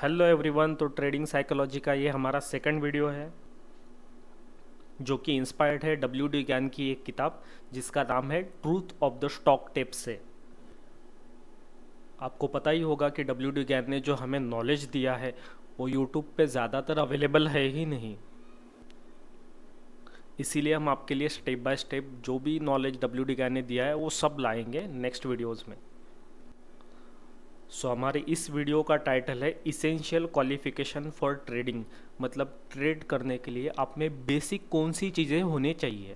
Hello everyone. तो trading psychology का ये हमारा सेकंड वीडियो है जो कि इंस्पायर्ड है डब्ल्यू डी ज्ञान की एक किताब जिसका नाम है truth of the stock tips से। आपको पता ही होगा कि डब्ल्यू डी ज्ञान ने जो हमें नॉलेज दिया है वो यूट्यूब पे ज़्यादातर अवेलेबल है ही नहीं। इसीलिए हम आपके लिए स्टेप बाय स्टेप जो भी नॉलेज डब्ल्यू डी ज्ञान ने दिया है वो सब लाएंगे नेक्स्ट वीडियोज़ में। हमारे इस वीडियो का टाइटल है इसेंशियल क्वालिफिकेशन फॉर ट्रेडिंग, मतलब ट्रेड करने के लिए आप में बेसिक कौन सी चीज़ें होनी चाहिए।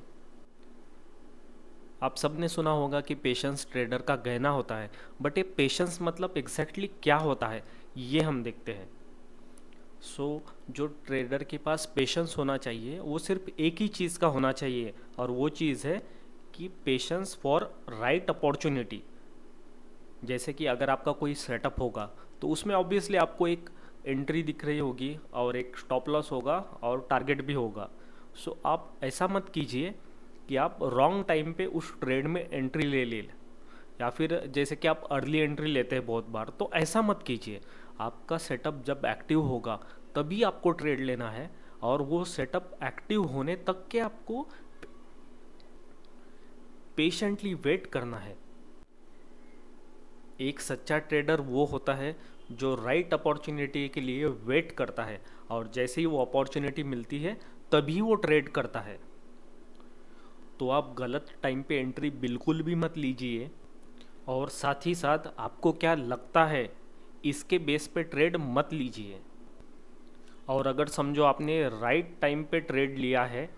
आप सब ने सुना होगा कि पेशेंस ट्रेडर का गहना होता है, बट ये पेशेंस मतलब एग्जैक्टली क्या होता है ये हम देखते हैं। जो ट्रेडर के पास पेशेंस होना चाहिए वो सिर्फ एक ही चीज़ का होना चाहिए, और वो चीज़ है कि पेशेंस फॉर राइट अपॉर्चुनिटी। जैसे कि अगर आपका कोई सेटअप होगा तो उसमें ऑब्वियसली आपको एक एंट्री दिख रही होगी और एक स्टॉप लॉस होगा और टारगेट भी होगा। आप ऐसा मत कीजिए कि आप रॉन्ग टाइम पे उस ट्रेड में एंट्री ले या फिर जैसे कि आप अर्ली एंट्री लेते हैं बहुत बार, तो ऐसा मत कीजिए। आपका सेटअप जब एक्टिव होगा तभी आपको ट्रेड लेना है, और वो सेटअप एक्टिव होने तक के आपको पेशेंटली वेट करना है। एक सच्चा ट्रेडर वो होता है जो राइट अपॉर्चुनिटी के लिए वेट करता है, और जैसे ही वो अपॉर्चुनिटी मिलती है तभी वो ट्रेड करता है। तो आप गलत टाइम पे एंट्री बिल्कुल भी मत लीजिए, और साथ ही साथ आपको क्या लगता है इसके बेस पे ट्रेड मत लीजिए। और अगर समझो आपने राइट टाइम पे ट्रेड लिया है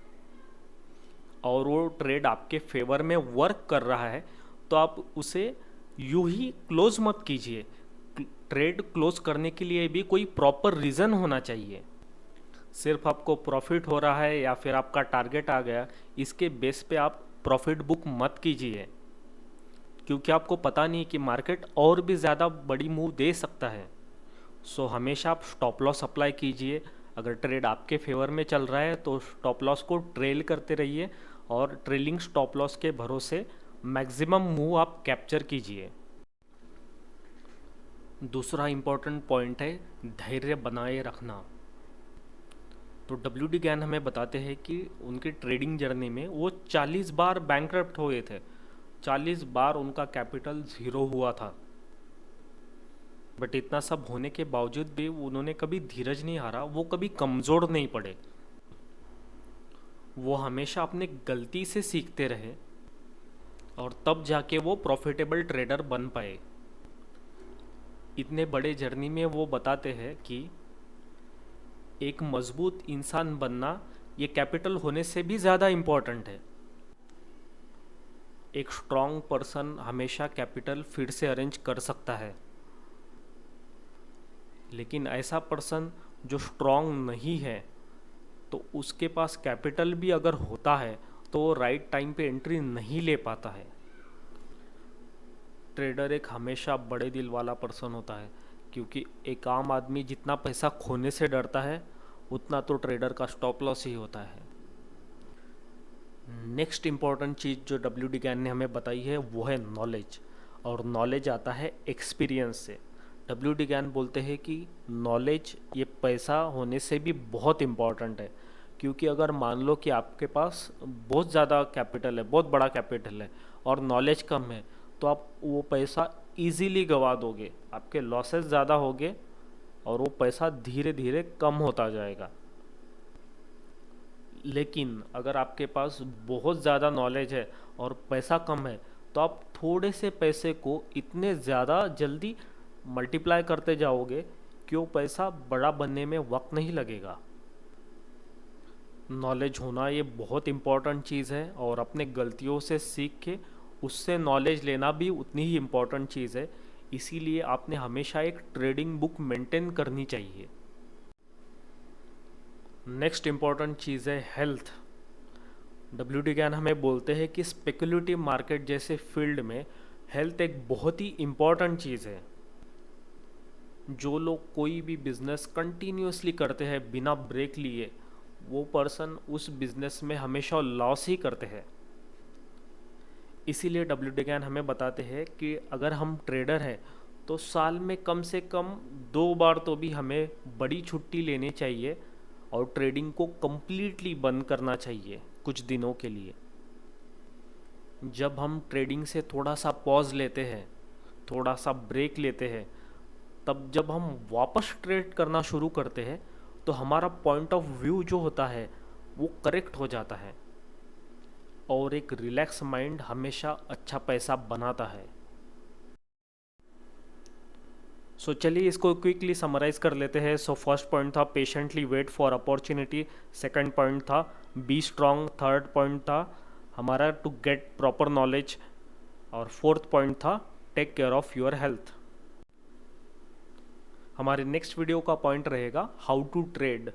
और वो ट्रेड आपके फेवर में वर्क कर रहा है, तो आप उसे यूं ही क्लोज मत कीजिए। ट्रेड क्लोज करने के लिए भी कोई प्रॉपर रीज़न होना चाहिए। सिर्फ आपको प्रॉफिट हो रहा है या फिर आपका टारगेट आ गया, इसके बेस पे आप प्रॉफिट बुक मत कीजिए, क्योंकि आपको पता नहीं कि मार्केट और भी ज़्यादा बड़ी मूव दे सकता है। हमेशा आप स्टॉप लॉस अप्लाई कीजिए। अगर ट्रेड आपके फेवर में चल रहा है तो स्टॉप लॉस को ट्रेल करते रहिए, और ट्रेलिंग स्टॉप लॉस के भरोसे मैक्सिमम मूव आप कैप्चर कीजिए। दूसरा इम्पॉर्टेंट पॉइंट है धैर्य बनाए रखना। तो डब्ल्यू डी ज्ञान हमें बताते हैं कि उनकी ट्रेडिंग जर्नी में वो 40 बार बैंकरप्ट हुए थे। 40 बार उनका कैपिटल ज़ीरो हुआ था, बट इतना सब होने के बावजूद भी उन्होंने कभी धीरज नहीं हारा, वो कभी कमज़ोर नहीं पड़े। वो हमेशा अपने गलती से सीखते रहे, और तब जाके वो प्रॉफिटेबल ट्रेडर बन पाए। इतने बड़े जर्नी में वो बताते हैं कि एक मजबूत इंसान बनना ये कैपिटल होने से भी ज़्यादा इम्पोर्टेंट है। एक स्ट्रॉन्ग पर्सन हमेशा कैपिटल फिर से अरेंज कर सकता है, लेकिन ऐसा पर्सन जो स्ट्रॉन्ग नहीं है, तो उसके पास कैपिटल भी अगर होता है तो वो राइट टाइम पे एंट्री नहीं ले पाता है। ट्रेडर एक हमेशा बड़े दिल वाला पर्सन होता है, क्योंकि एक आम आदमी जितना पैसा खोने से डरता है उतना तो ट्रेडर का स्टॉप लॉस ही होता है। नेक्स्ट इम्पॉर्टेंट चीज़ जो डब्ल्यू डी ज्ञान ने हमें बताई है वो है नॉलेज, और नॉलेज आता है एक्सपीरियंस से। डब्ल्यू डी ज्ञान बोलते हैं कि नॉलेज ये पैसा होने से भी बहुत इम्पॉर्टेंट है, क्योंकि अगर मान लो कि आपके पास बहुत ज़्यादा कैपिटल है, बहुत बड़ा कैपिटल है, और नॉलेज कम है, तो आप वो पैसा इजीली गंवा दोगे, आपके लॉसेस ज़्यादा होंगे और वो पैसा धीरे धीरे कम होता जाएगा। लेकिन अगर आपके पास बहुत ज़्यादा नॉलेज है और पैसा कम है, तो आप थोड़े से पैसे को इतने ज़्यादा जल्दी मल्टीप्लाई करते जाओगे कि वो पैसा बड़ा बनने में वक्त नहीं लगेगा। नॉलेज होना ये बहुत इम्पॉर्टेंट चीज़ है, और अपने गलतियों से सीख के उससे नॉलेज लेना भी उतनी ही इम्पॉर्टेंट चीज़ है। इसीलिए आपने हमेशा एक ट्रेडिंग बुक मेंटेन करनी चाहिए। नेक्स्ट इम्पॉर्टेंट चीज़ है हेल्थ। डब्ल्यू डी ज्ञान हमें बोलते हैं कि स्पेकुलेटिव मार्केट जैसे फील्ड में हेल्थ एक बहुत ही इम्पॉर्टेंट चीज़ है। जो लोग कोई भी बिजनेस कंटिन्यूसली करते हैं बिना ब्रेक लिए, वो पर्सन उस बिजनेस में हमेशा लॉस ही करते हैं। इसीलिए डब्ल्यू डी ज्ञान हमें बताते हैं कि अगर हम ट्रेडर हैं तो साल में कम से कम 2 बार तो भी हमें बड़ी छुट्टी लेनी चाहिए और ट्रेडिंग को कम्प्लीटली बंद करना चाहिए कुछ दिनों के लिए। जब हम ट्रेडिंग से थोड़ा सा पॉज लेते हैं, थोड़ा सा ब्रेक लेते हैं, तब जब हम वापस ट्रेड करना शुरू करते हैं तो हमारा पॉइंट ऑफ व्यू जो होता है वो करेक्ट हो जाता है और एक रिलैक्स माइंड हमेशा अच्छा पैसा बनाता है। सो चलिए इसको क्विकली समराइज कर लेते हैं। सो फर्स्ट पॉइंट था patiently wait for opportunity, second point था बी स्ट्रांग, थर्ड पॉइंट था हमारा टू गेट प्रॉपर नॉलेज और फोर्थ पॉइंट था take care of your health. हमारे नेक्स्ट वीडियो का पॉइंट रहेगा हाउ टू ट्रेड।